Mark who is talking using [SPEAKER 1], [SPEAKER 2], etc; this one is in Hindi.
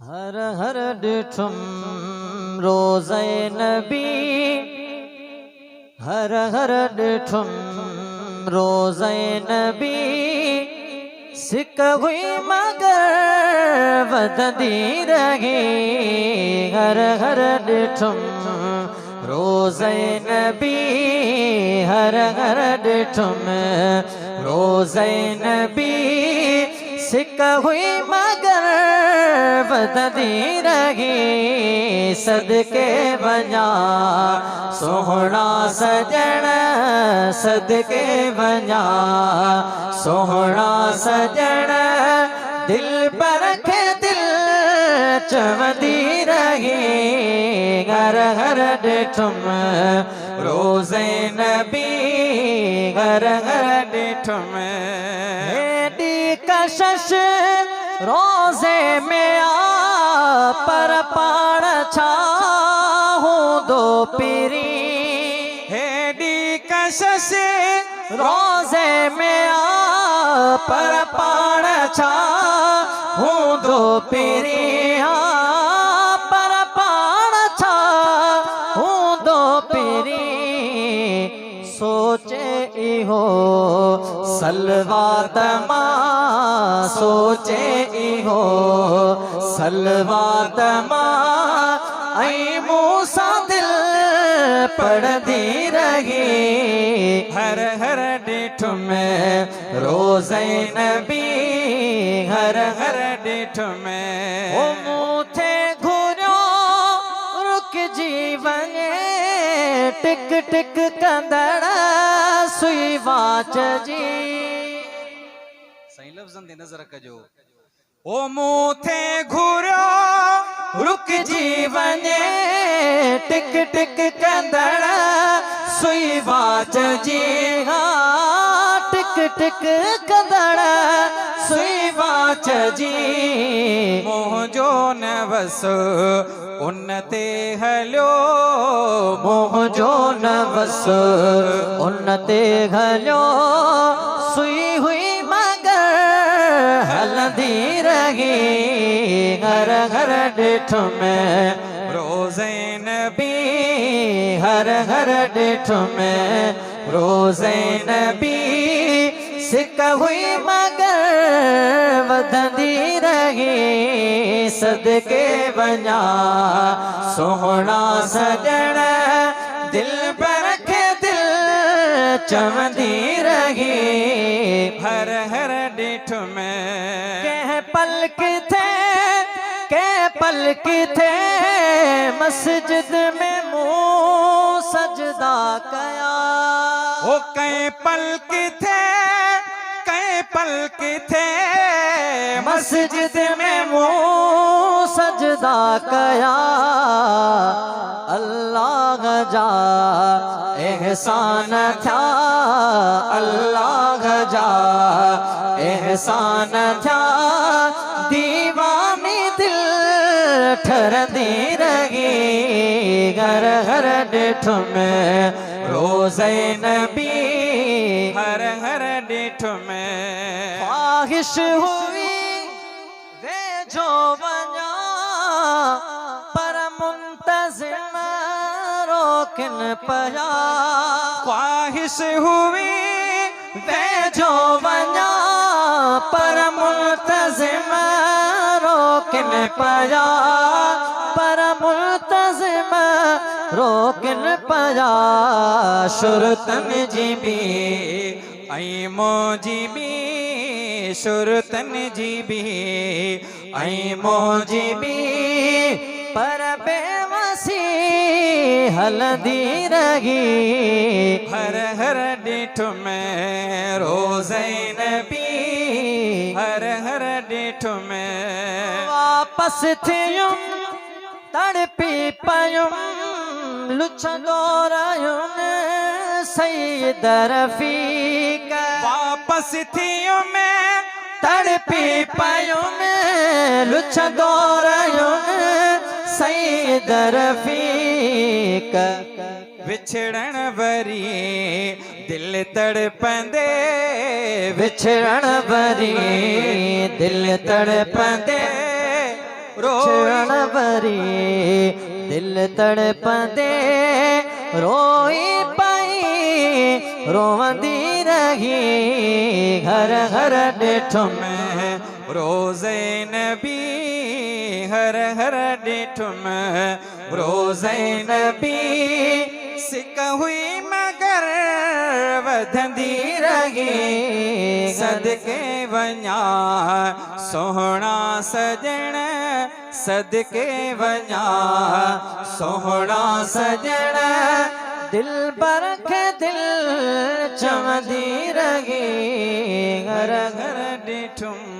[SPEAKER 1] हर हर डिठुम रोज़े नबी, हर हर डिठुम रोज़े नबी, सिक हुई मगर वदंदी रही। हर हर डिठुम रोज़े नबी, हर हर डिठुम रोज़े नबी, सिक हुई मगर वदंदी रही। सदके वञा सोहणा सजण, सदके वञा सोहणा सजण, दिल पर खे दिल चवंदी रही। हर हर डिठुम रोज़े नबी, हर हर डिठुम हेडी कशश रोज़े में आ पर पाण छा हूंदो पिरी।
[SPEAKER 2] हेडी कशश
[SPEAKER 1] रोज़े में आ पर पाण छा हूंदो पिरी। पर पाण छा हूंदो पिरी। सोचे इहो सलवात मां, सोचे इहो सलवात मां, ऐं मूंसां दिल पढ़ंदी रही।
[SPEAKER 2] हर हर डिठुम
[SPEAKER 1] रोज़े नबी, हर
[SPEAKER 2] हर डिठुम
[SPEAKER 1] ओ मूंखे घुरियो रुकिजी वञे, टिक टिक कंदड़ सुई वाच जी।
[SPEAKER 2] सही लफ्ज़न ते नज़र कजो। ओ मूंखे घुरियो
[SPEAKER 1] रुकिजी वञे, टिक टिक कंदड़ सुई वाच जी। हाँ टिक टिक कंदड़ सुई वाच जी।
[SPEAKER 2] मोह जो न वस उन ते हलियो,
[SPEAKER 1] मोह जो न बस उन ते हलियो, सुई हुई मगर हलंदी रही। हर हर डिठुम
[SPEAKER 2] रोज़े
[SPEAKER 1] नबी, हर हर डिठुम रोज़े नबी, सिक हुई मगर वधंदी रही। सदके वञा सोहणा सजण, दिल पर खे दिल चवंदी रही।
[SPEAKER 2] हर हर डिठुम
[SPEAKER 1] कंहिं पल किथे, कंहिं पल किथे, मस्जिद में मूं सजदा कया।
[SPEAKER 2] ओ कंहिं पल किथे, कंहिं पल किथे,
[SPEAKER 1] मस्जिद में मूं सजदा कया। अल्लाह जा एहसान था, अल्लाह जा एहसान था, दीवानी दिल ठरंदी रही। घर हर डिठुम रोज़े नबी,
[SPEAKER 2] हर हर डिठुम
[SPEAKER 1] ख्वाहिश हुई वे जो वञा, पर मुंतज़िम रोकन पया।
[SPEAKER 2] ख्वाहिश हुई
[SPEAKER 1] वे जो वञा, पर मुंतज़िम रोकन पया, पर मुंतज़िम रोकन पया। शुरतन जी बी
[SPEAKER 2] ऐं मौजी बी, शुरतन जी बी
[SPEAKER 1] ऐं मौजी बी, पर बेवसी हलंदी रही।
[SPEAKER 2] हर हर डिठुम रोज़े नबी, हर हर डिठुम
[SPEAKER 1] वापस थियुम तड़पी पयुम, लुछंदो रहुम सईद रफ़ीक।
[SPEAKER 2] वापस थियुम
[SPEAKER 1] तड़पी पयुम, लुछंदो रहुम सईद रफ़ीक।
[SPEAKER 2] विछड़न वरी दिल तड़पंदे,
[SPEAKER 1] विछड़न वरी दिल तड़पंदे, विछड़ण वरी दिल तड़पंदे रोई पई रोवंदी रही घर घर ॾिठुम
[SPEAKER 2] मैं रोज़े नबी हर हर ॾिठुम रोज़े नबी सिक हुई मगर वधंदी रही सदके वञा सोहणा सजण सदके वञा सोहणा सजण
[SPEAKER 1] दिल बर के दिल चवंदी रही घर घर
[SPEAKER 2] ॾिठुम